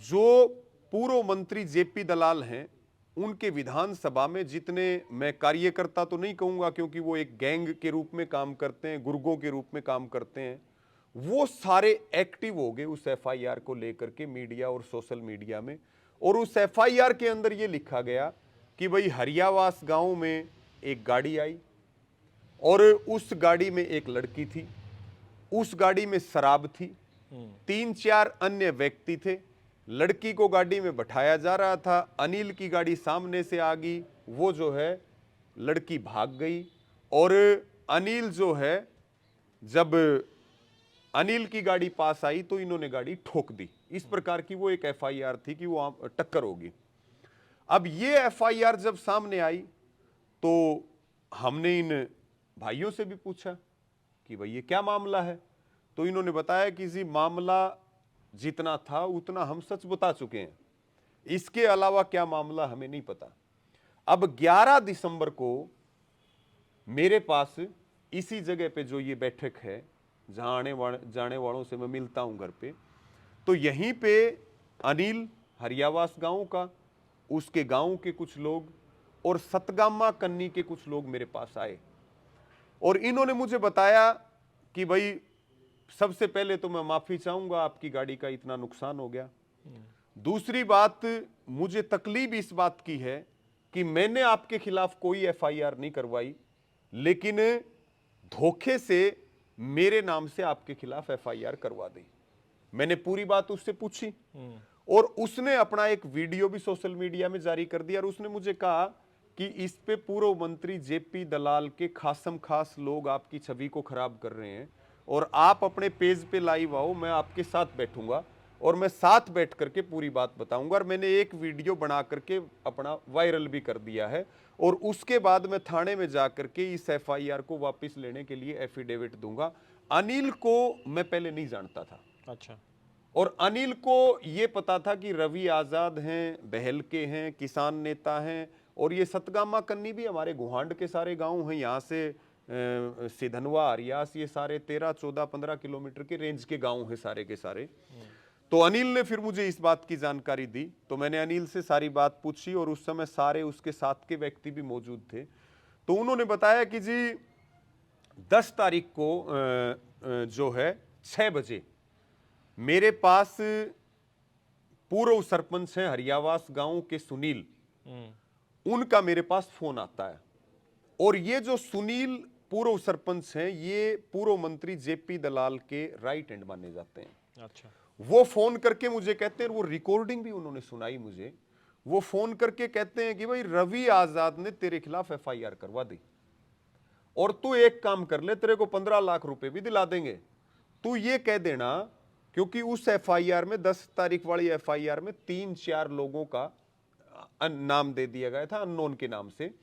जो पूर्व मंत्री जेपी दलाल हैं, उनके विधानसभा में जितने, मैं कार्यकर्ता तो नहीं कहूंगा क्योंकि वो एक गैंग के रूप में काम करते हैं, गुर्गों के रूप में काम करते हैं, वो सारे एक्टिव हो गए उस एफआईआर को लेकर के मीडिया और सोशल मीडिया में। और उस एफआईआर के अंदर ये लिखा गया कि भाई हरियावास गांव में एक गाड़ी आई और उस गाड़ी में एक लड़की थी, उस गाड़ी में शराब थी, 3-4 अन्य व्यक्ति थे। लड़की को गाड़ी में बैठाया जा रहा था, अनिल की गाड़ी सामने से आ गई, वो जो है लड़की भाग गई। और अनिल जो है, जब अनिल की गाड़ी पास आई तो इन्होंने गाड़ी ठोक दी। इस प्रकार की वो एक एफआईआर थी कि वो टक्कर होगी। अब ये एफआईआर जब सामने आई तो हमने इन भाइयों से भी पूछा कि भाई ये क्या मामला है, तो इन्होंने बताया कि जी मामला जितना था उतना हम सच बता चुके हैं, इसके अलावा क्या मामला हमें नहीं पता। अब 11 दिसंबर को मेरे पास इसी जगह पे जो ये बैठक है, जहां आने जाने वालों से मैं मिलता हूं घर पे, तो यहीं पे अनिल हरियावास गांव का, उसके गांव के कुछ लोग और सतगामा कन्नी के कुछ लोग मेरे पास आए और इन्होंने मुझे बताया कि भाई सबसे पहले तो मैं माफी चाहूंगा, आपकी गाड़ी का इतना नुकसान हो गया। दूसरी बात, मुझे तकलीफ इस बात की है कि मैंने आपके खिलाफ कोई एफआईआर नहीं करवाई, लेकिन धोखे से मेरे नाम से आपके खिलाफ एफआईआर करवा दी। मैंने पूरी बात उससे पूछी और उसने अपना एक वीडियो भी सोशल मीडिया में जारी कर दिया और उसने मुझे कहा कि इस पे पूर्व मंत्री जेपी दलाल के खासम खास लोग आपकी छवि को खराब कर रहे हैं और आप अपने पेज पे लाइव आओ, मैं आपके साथ बैठूंगा और मैं साथ बैठ करके पूरी बात बताऊंगा। और मैंने एक वीडियो बना करके अपना वायरल भी कर दिया है और उसके बाद मैं थाने में जा करके इस एफआईआर को वापस लेने के लिए एफिडेविट दूंगा। अनिल को मैं पहले नहीं जानता था। अच्छा। और अनिल को यह पता था कि रवि आजाद हैं, बहल के हैं, किसान नेता हैं और ये सतगामा कन्नी भी हमारे गुहांड के सारे गांव हैं, यहाँ से सिधनवा, अरियास, ये सारे 13, 14, 15 किलोमीटर के रेंज के गांव हैं सारे के सारे। तो अनिल ने फिर मुझे इस बात की जानकारी दी, तो मैंने अनिल से सारी बात पूछी और उस समय सारे उसके साथ के व्यक्ति भी मौजूद थे। तो उन्होंने बताया कि जी 10 तारीख को जो है 6 बजे मेरे पास पूर्व सरपंच हैं हरियावास गांव के सुनील, उनका मेरे पास फोन आता है और ये जो सुनील पूर्व सरपंच हैं, ये पूर्व मंत्री जेपी दलाल के राइट हैंड माने जाते हैं। अच्छा। वो फोन करके मुझे कहते हैं, वो रिकॉर्डिंग भी उन्होंने सुनाई मुझे, वो फोन करके कहते हैं कि भाई रवि आजाद ने तेरे खिलाफ एफआईआर करवा दी और तू एक काम कर ले, तेरे को 15 लाख रुपए भी दिला देंगे। तू ये कह देना, क्योंकि उस एफआईआर में 10 तारीख वाली एफआईआर में 3-4 लोगों का नाम दे दिया गया था अननोन के नाम से,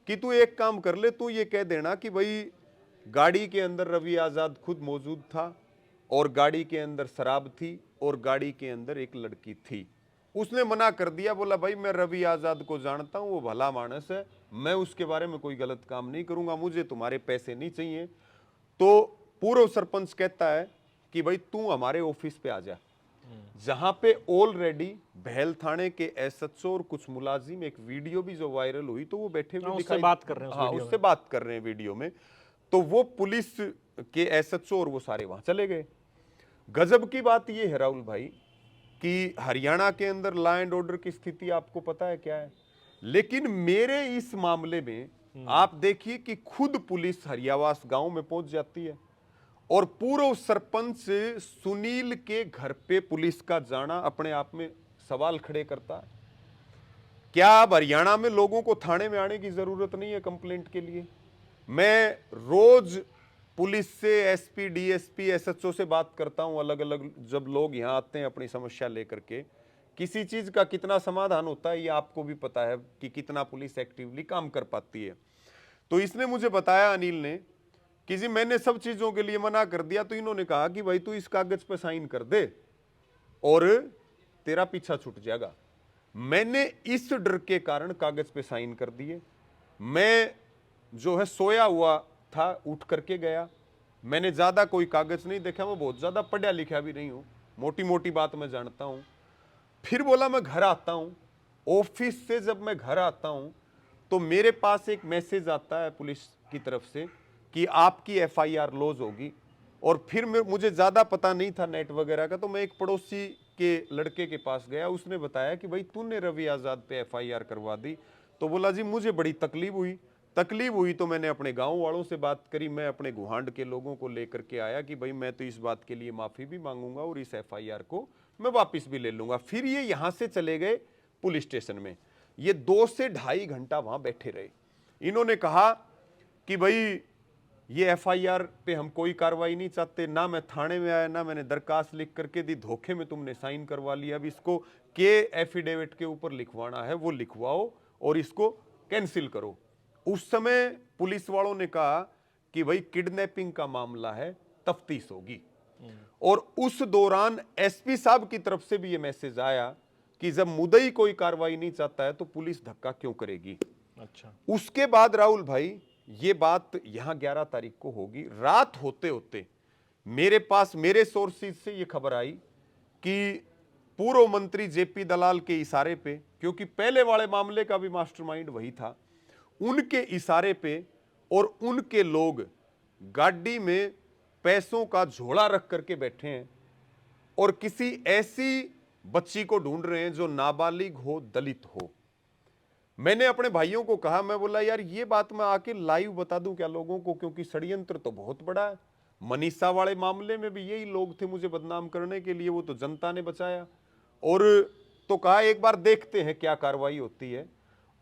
कि तू एक काम कर ले, तू ये कह देना कि भाई गाड़ी के अंदर रवि आजाद खुद मौजूद था और गाड़ी के अंदर शराब थी और गाड़ी के अंदर एक लड़की थी। उसने मना कर दिया, बोला भाई मैं रवि आजाद को जानता हूं, वो भला मानस है, मैं उसके बारे में कोई गलत काम नहीं करूंगा, मुझे तुम्हारे पैसे नहीं चाहिए। तो पूर्व सरपंच कहता है कि भाई तू हमारे ऑफिस पे आ जा, जहां पे ऑलरेडी बहल थाने के एसएचओ और कुछ मुलाजिम, एक वीडियो भी जो वायरल हुई तो वो बैठे हुए उससे बात कर रहे हैं, हाँ उससे बात कर रहे हैं वीडियो में। तो वो पुलिस के एसएचओ और वो सारे वहां चले गए। गजब की बात ये है राहुल भाई कि हरियाणा के अंदर लॉ एंड ऑर्डर की स्थिति आपको पता है क्या है, लेकिन मेरे इस मामले में आप देखिए कि खुद पुलिस हरियावास गांव में पहुंच जाती है और पूर्व सरपंच सुनील के घर पे पुलिस का जाना अपने आप में सवाल खड़े करता है। क्या अब हरियाणा में लोगों को थाने में आने की जरूरत नहीं है कंप्लेंट के लिए? मैं रोज पुलिस से, एसपी, डीएसपी, एसएचओ से बात करता हूं, अलग अलग जब लोग यहां आते हैं अपनी समस्या लेकर के, किसी चीज का कितना समाधान होता है ये आपको भी पता है कि कितना पुलिस एक्टिवली काम कर पाती है। तो इसने मुझे बताया, अनिल ने, कि जी मैंने सब चीजों के लिए मना कर दिया, तो इन्होंने कहा कि भाई तू इस कागज पे साइन कर दे और तेरा पीछा छूट जाएगा। मैंने इस डर के कारण कागज पे साइन कर दिए। मैं जो है सोया हुआ था, उठ करके गया, मैंने ज्यादा कोई कागज नहीं देखा, मैं बहुत ज्यादा पढ़ा लिखा भी नहीं हूं, मोटी मोटी बात मैं जानता हूं। फिर बोला मैं घर आता हूं, ऑफिस से जब मैं घर आता हूं तो मेरे पास एक मैसेज आता है पुलिस की तरफ से कि आपकी एफआईआर लॉज होगी। और फिर मुझे ज्यादा पता नहीं था नेट वगैरह का, तो मैं एक पड़ोसी के लड़के के पास गया, उसने बताया कि भाई तूने रवि आजाद पे एफआईआर करवा दी। तो बोला जी मुझे बड़ी तकलीफ हुई तो मैंने अपने गांव वालों से बात करी, मैं अपने गुहांड के लोगों को लेकर के आया कि भाई मैं तो इस बात के लिए माफी भी मांगूंगा और इस एफआईआर को मैं वापस भी ले लूंगा। फिर ये यहां से चले गए पुलिस स्टेशन में, ये 2 से ढाई घंटा वहां बैठे रहे। इन्होंने कहा कि भाई ये एफआईआर पे हम कोई कार्रवाई नहीं चाहते, ना मैं थाने में आया, ना मैंने दरखास्त लिख करके दी, धोखे में तुमने साइन करवा लिया, अब इसको के एफिडेविट के ऊपर लिखवाना है वो लिखवाओ और इसको कैंसिल करो। उस समय पुलिस वालों ने कहा कि भाई किडनैपिंग का मामला है, तफ्तीश होगी। और उस दौरान एसपी साहब की तरफ से भी ये मैसेज आया कि जब मुद्दई कोई कार्रवाई नहीं चाहता है तो पुलिस धक्का क्यों करेगी। अच्छा, उसके बाद राहुल भाई ये बात यहां 11 तारीख को होगी, रात होते होते मेरे पास मेरे सोर्सेज से ये खबर आई कि पूर्व मंत्री जेपी दलाल के इशारे पे, क्योंकि पहले वाले मामले का भी मास्टरमाइंड वही था, उनके इशारे पे और उनके लोग गाड़ी में पैसों का झोला रख करके बैठे हैं और किसी ऐसी बच्ची को ढूंढ रहे हैं जो नाबालिग हो, दलित हो। मैंने अपने भाइयों को कहा, मैं बोला यार ये बात मैं आके लाइव बता दूं क्या लोगों को, क्योंकि षड्यंत्र तो बहुत बड़ा है। मनीषा वाले मामले में भी यही लोग थे मुझे बदनाम करने के लिए, वो तो जनता ने बचाया। और तो कहा एक बार देखते हैं क्या कार्रवाई होती है।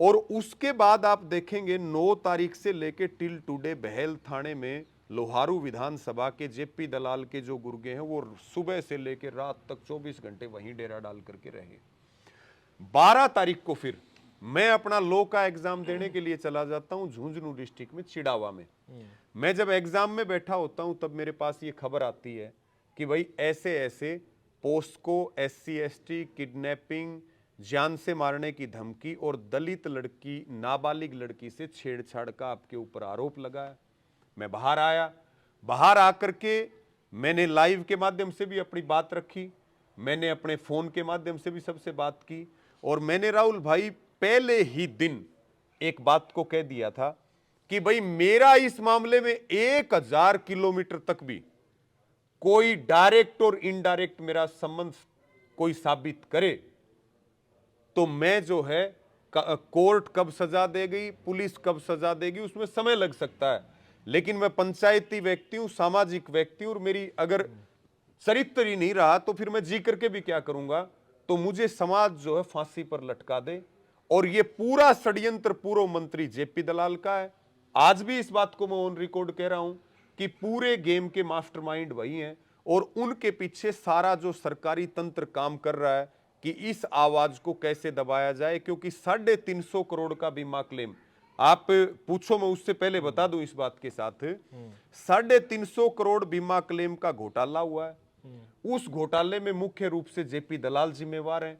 और उसके बाद आप देखेंगे 9 तारीख से लेके टिल टुडे बहल थाने में लोहारू विधानसभा के जेपी दलाल के जो गुर्गे हैं वो सुबह से लेकर रात तक 24 घंटे वहीं डेरा डाल करके रहे। 12 तारीख को फिर मैं अपना लॉ का एग्जाम देने के लिए चला जाता हूं झुंझुनू डिस्ट्रिक्ट में चिड़ावा में। मैं जब एग्जाम में बैठा होता हूं तब मेरे पास ये खबर आती है कि भाई ऐसे ऐसे पोस्को, SC/ST, किडनैपिंग, जान से मारने की धमकी और दलित लड़की, नाबालिग लड़की से छेड़छाड़ का आपके ऊपर आरोप लगा है। मैं बाहर आया, बाहर आकर के मैंने लाइव के माध्यम से भी अपनी बात रखी, मैंने अपने फोन के माध्यम से भी सबसे बात की और मैंने राहुल भाई पहले ही दिन एक बात को कह दिया था कि भाई मेरा इस मामले में 1000 किलोमीटर तक भी कोई डायरेक्ट और इनडायरेक्ट मेरा संबंध कोई साबित करे तो मैं जो है कोर्ट कब सजा देगी, पुलिस कब सजा देगी, उसमें समय लग सकता है, लेकिन मैं पंचायती व्यक्ति हूं, सामाजिक व्यक्ति हूं और मेरी अगर चरित्र ही नहीं रहा तो फिर मैं जी करके भी क्या करूंगा। तो मुझे समाज जो है फांसी पर लटका दे। और ये पूरा षड्यंत्र पूर्व मंत्री जेपी दलाल का है। आज भी इस बात को मैं ऑन रिकॉर्ड कह रहा हूं कि पूरे गेम के मास्टरमाइंड वही हैं और उनके पीछे सारा जो सरकारी तंत्र काम कर रहा है कि इस आवाज को कैसे दबाया जाए, क्योंकि 350 करोड़ का बीमा क्लेम, आप पूछो मैं उससे पहले बता दूं इस बात के साथ, 350 करोड़ बीमा क्लेम का घोटाला हुआ है। उस घोटाले में मुख्य रूप से जेपी दलाल जिम्मेवार हैं।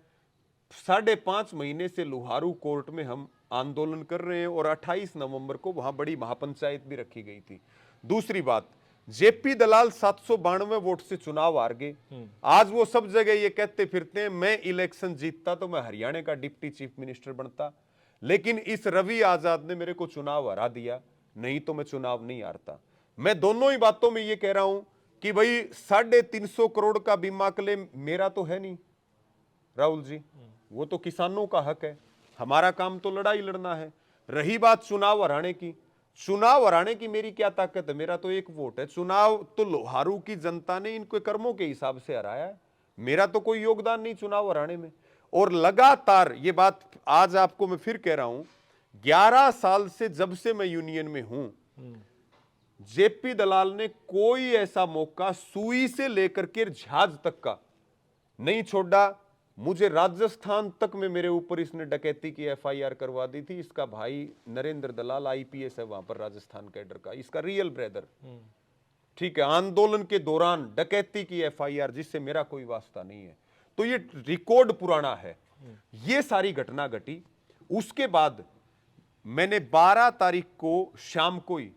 5.5 महीने से लोहारू कोर्ट में हम आंदोलन कर रहे हैं और 28 नवंबर को वहां बड़ी महापंचायत भी रखी गई थी। दूसरी बात, जेपी दलाल 792 वोट से चुनाव हार गए। आज वो सब जगह ये कहते फिरते हैं मैं इलेक्शन जीतता तो मैं हरियाणा का डिप्टी चीफ मिनिस्टर बनता, लेकिन इस रवि आजाद ने मेरे को चुनाव हरा दिया, नहीं तो मैं चुनाव नहीं हारता। मैं दोनों ही बातों में ये कह रहा हूं कि भाई 350 करोड़ का बीमा क्लेम मेरा तो है नहीं राहुल जी, वो तो किसानों का हक है, हमारा काम तो लड़ाई लड़ना है। रही बात चुनाव हराने की, चुनाव हराने की मेरी क्या ताकत है, मेरा तो एक वोट है। चुनाव तो लोहारू की जनता ने इनके कर्मों के हिसाब से हराया है, मेरा तो कोई योगदान नहीं चुनाव हराने में। और लगातार ये बात आज आपको मैं फिर कह रहा हूं, 11 साल से जब से मैं यूनियन में हूं, जेपी दलाल ने कोई ऐसा मौका सुई से लेकर के झाज तक का नहीं छोड़ा। मुझे राजस्थान तक में मेरे ऊपर इसने डकैती की एफआईआर करवा दी थी। इसका भाई नरेंद्र दलाल आईपीएस है वहां पर राजस्थान कैडर का, इसका रियल ब्रदर, ठीक है। आंदोलन के दौरान डकैती की एफआईआर जिससे मेरा कोई वास्ता नहीं है, तो ये रिकॉर्ड पुराना है। ये सारी घटना घटी। उसके बाद मैंने 12 तारीख को शाम को ही,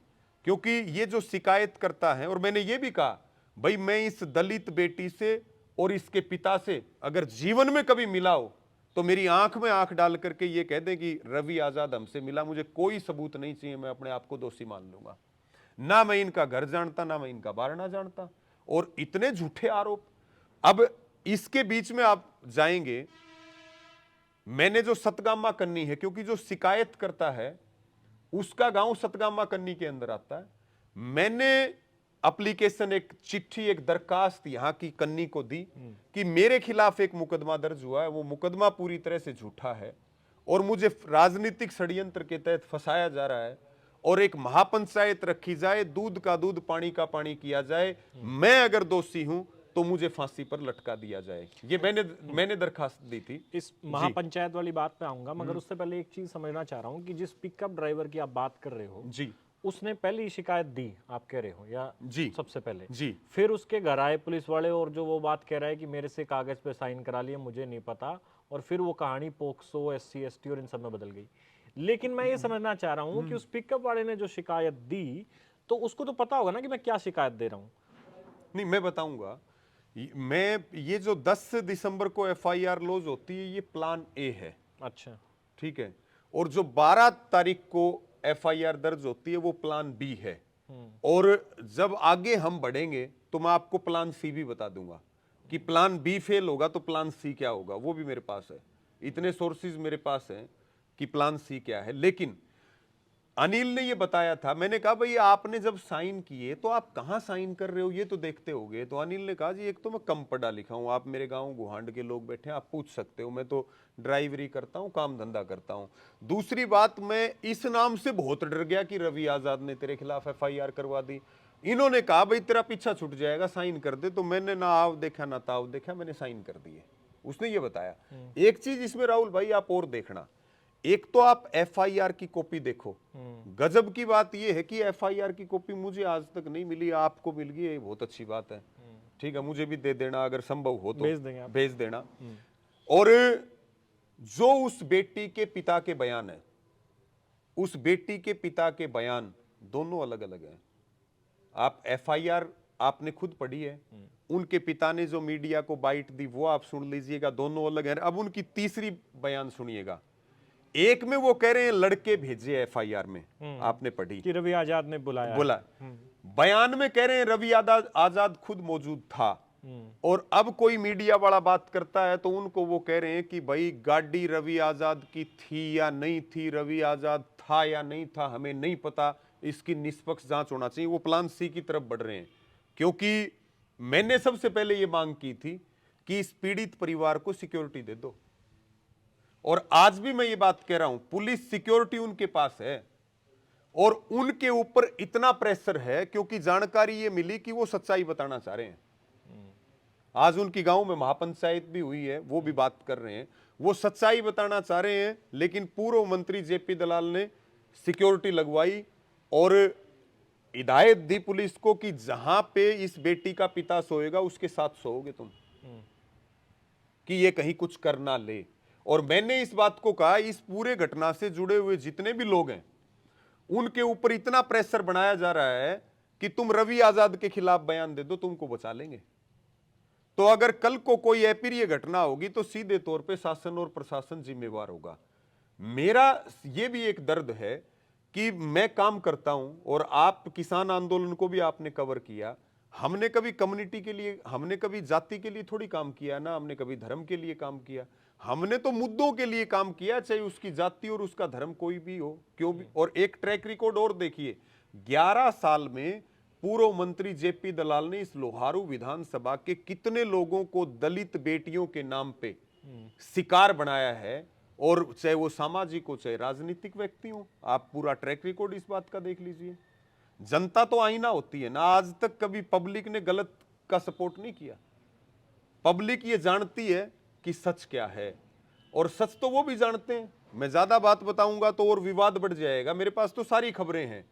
क्योंकि ये जो शिकायत करता है, और मैंने ये भी कहा भाई मैं इस दलित बेटी से और इसके पिता से अगर जीवन में कभी मिला हो तो मेरी आंख में आंख डाल करके ये कह दें कि रवि आजाद हमसे मिला, मुझे कोई सबूत नहीं चाहिए, मैं अपने आप को दोषी मान लूंगा। ना मैं इनका घर जानता, ना मैं इनका बारना जानता, और इतने झूठे आरोप। अब इसके बीच में आप जाएंगे, मैंने जो सतगामा कन्नी है, क्योंकि जो शिकायत करता है उसका गांव सतगामा कन्नी के अंदर आता है, मैंने एप्लीकेशन, एक चिट्ठी, एक दरखास्त यहां की कन्नी को दी कि मेरे खिलाफ एक मुकदमा दर्ज हुआ है, वो मुकदमा पूरी तरह से झूठा है और मुझे राजनीतिक षड्यंत्र के तहत फंसाया जा रहा है, और एक महापंचायत रखी जाए, दूध का दूध पानी का पानी किया जाए, मैं अगर दोषी हूं तो मुझे फांसी पर लटका दिया जाए। ये मैंने दरखास्त दी थी। इस महापंचायत वाली बात पे आऊंगा, मगर उससे पहले एक चीज समझना चाह रहा हूँ कि जिस पिकअप ड्राइवर की आप बात कर रहे हो जी, उसने पहली शिकायत दी, आप कह रहे हो, या जी सबसे पहले? जी, फिर उसके घर आए पुलिस वाले और जो वो बात कह रहा है कि मेरे से कागज पे साइन करा लिए, मुझे नहीं पता, और फिर वो कहानी पोक्सो, SC ST और इन सब में बदल गई। लेकिन मैं ये समझना चाह रहा हूँ कि उस पिकअप वाले ने जो शिकायत दी, तो उसको तो पता होगा ना कि मैं क्या शिकायत दे रहा हूँ। नहीं, मैं बताऊंगा। मैं ये जो 10 दिसंबर को FIR लॉज होती है, ये प्लान ए है। अच्छा, ठीक है। और जो 12 तारीख को FIR दर्ज होती है वो प्लान बी है। और जब आगे हम बढ़ेंगे तो मैं आपको प्लान सी भी बता दूंगा कि प्लान बी फेल होगा तो प्लान सी क्या होगा, वो भी मेरे पास है। इतने सोर्सेज मेरे पास हैं कि प्लान सी क्या है। लेकिन अनिल ने ये बताया था, मैंने कहा भाई आपने जब साइन किए तो आप कहाँ साइन कर रहे हो, ये तो देखते होगे। तो अनिल ने कहा जी एक तो मैं कम पढ़ा लिखा हूँ, आप मेरे गांव गुहांड के लोग बैठे हैं, आप पूछ सकते हो, मैं तो ड्राइवरी करता हूँ, काम धंधा करता हूँ। दूसरी बात, मैं इस नाम से बहुत डर गया कि रवि आजाद ने तेरे खिलाफ FIR करवा दी। इन्होंने कहा भाई तेरा पीछा छूट जाएगा, साइन कर दे। तो मैंने ना आव देखा ना ताव देखा, मैंने साइन कर दिए। उसने ये बताया। एक चीज इसमें राहुल भाई आप और देखना, एक तो आप FIR की कॉपी देखो। गजब की बात यह है कि FIR की कॉपी मुझे आज तक नहीं मिली, आपको मिल गई, ये बहुत अच्छी बात है। ठीक है, मुझे भी दे देना, अगर संभव हो तो भेज देंगे आप। भेज देना। और जो उस बेटी के पिता के बयान है, उस बेटी के पिता के बयान दोनों अलग अलग हैं। आप FIR आपने खुद पढ़ी है, उनके पिता ने जो मीडिया को बाइट दी वो आप सुन लीजिएगा, दोनों अलग हैं। अब उनकी तीसरी बयान सुनिएगा। एक में वो कह रहे हैं लड़के भेजे FIR में, आपने पढ़ी कि रवि आजाद ने बोला। बयान में कह रहे हैं रवि आजाद खुद मौजूद था। और अब कोई मीडिया वाला बात करता है तो उनको वो कह रहे हैं कि भाई गाड़ी रवि आजाद की थी या नहीं थी, रवि आजाद था या नहीं था, हमें नहीं पता, इसकी निष्पक्ष जांच होना चाहिए। वो प्लान सी की तरफ बढ़ रहे हैं, क्योंकि मैंने सबसे पहले ये मांग की थी कि इस पीड़ित परिवार को सिक्योरिटी दे दो। और आज भी मैं ये बात कह रहा हूं, पुलिस सिक्योरिटी उनके पास है और उनके ऊपर इतना प्रेशर है क्योंकि जानकारी ये मिली कि वो सच्चाई बताना चाह रहे हैं। आज उनकी गांव में महापंचायत भी हुई है, वो भी बात कर रहे हैं, वो सच्चाई बताना चाह रहे हैं। लेकिन पूर्व मंत्री JP दलाल ने सिक्योरिटी लगवाई और हिदायत दी पुलिस को कि जहां पे इस बेटी का पिता सोएगा उसके साथ सोओगे तुम, कि ये कहीं कुछ कर ना ले। और मैंने इस बात को कहा, इस पूरे घटना से जुड़े हुए जितने भी लोग हैं उनके ऊपर इतना प्रेशर बनाया जा रहा है कि तुम रवि आजाद के खिलाफ बयान दे दो, तुमको बचा लेंगे। तो अगर कल को कोई अप्रिय घटना होगी तो सीधे तौर पे शासन और प्रशासन जिम्मेवार होगा। मेरा ये भी एक दर्द है कि मैं काम करता हूं और आप किसान आंदोलन को भी आपने कवर किया, हमने कभी कम्युनिटी के लिए, हमने कभी जाति के लिए थोड़ी काम किया ना, हमने कभी धर्म के लिए काम किया, हमने तो मुद्दों के लिए काम किया, चाहे उसकी जाति और उसका धर्म कोई भी हो, क्यों भी। और एक ट्रैक रिकॉर्ड और देखिए, 11 साल में पूर्व मंत्री JP दलाल ने इस लोहारू विधानसभा के कितने लोगों को दलित बेटियों के नाम पे शिकार बनाया है, और चाहे वो सामाजिक हो चाहे राजनीतिक व्यक्ति हो। आप पूरा ट्रैक रिकॉर्ड इस बात का देख लीजिए। जनता तो आईना होती है ना, आज तक कभी पब्लिक ने गलत का सपोर्ट नहीं किया। पब्लिक ये जानती है कि सच क्या है, और सच तो वो भी जानते हैं। मैं ज्यादा बात बताऊंगा तो और विवाद बढ़ जाएगा, मेरे पास तो सारी खबरें हैं,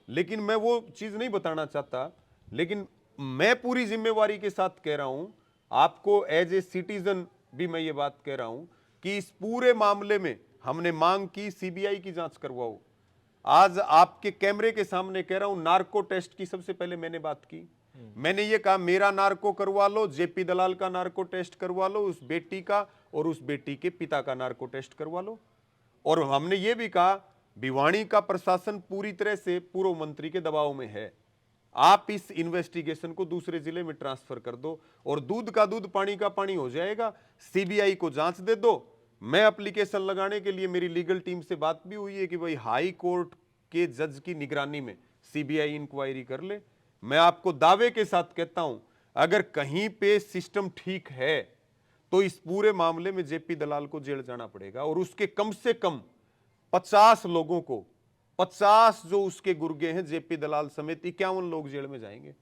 लेकिन मैं वो चीज नहीं बताना चाहता। लेकिन मैं पूरी जिम्मेवारी के साथ कह रहा हूं, आपको एज ए सिटीजन भी मैं ये बात कह रहा हूं कि इस पूरे मामले में हमने मांग की CBI की जांच करवाओ। आज आपके कैमरे के सामने कह रहा हूं, नार्को टेस्ट की सबसे पहले मैंने बात की। मैंने ये कहा मेरा नार्को करवा लो, जेपी दलाल का नार्को टेस्ट करवा लो, उस बेटी का और उस बेटी के पिता का नार्को टेस्ट करवा लो। और हमने ये भी कहा भिवानी का प्रशासन पूरी तरह से पूर्व मंत्री के दबाव में है, आप इस इन्वेस्टिगेशन को दूसरे जिले में ट्रांसफर कर दो और दूध का दूध पानी का पानी हो जाएगा। सीबीआई को जांच दे दो। मैं एप्लीकेशन लगाने के लिए, मेरी लीगल टीम से बात भी हुई है कि भाई हाई कोर्ट के जज की निगरानी में सीबीआई इंक्वायरी कर ले। मैं आपको दावे के साथ कहता हूं, अगर कहीं पे सिस्टम ठीक है तो इस पूरे मामले में जेपी दलाल को जेल जाना पड़ेगा और उसके कम से कम 50 लोगों को, 50 जो उसके गुर्गे हैं जेपी दलाल समेत 51 लोग जेल में जाएंगे।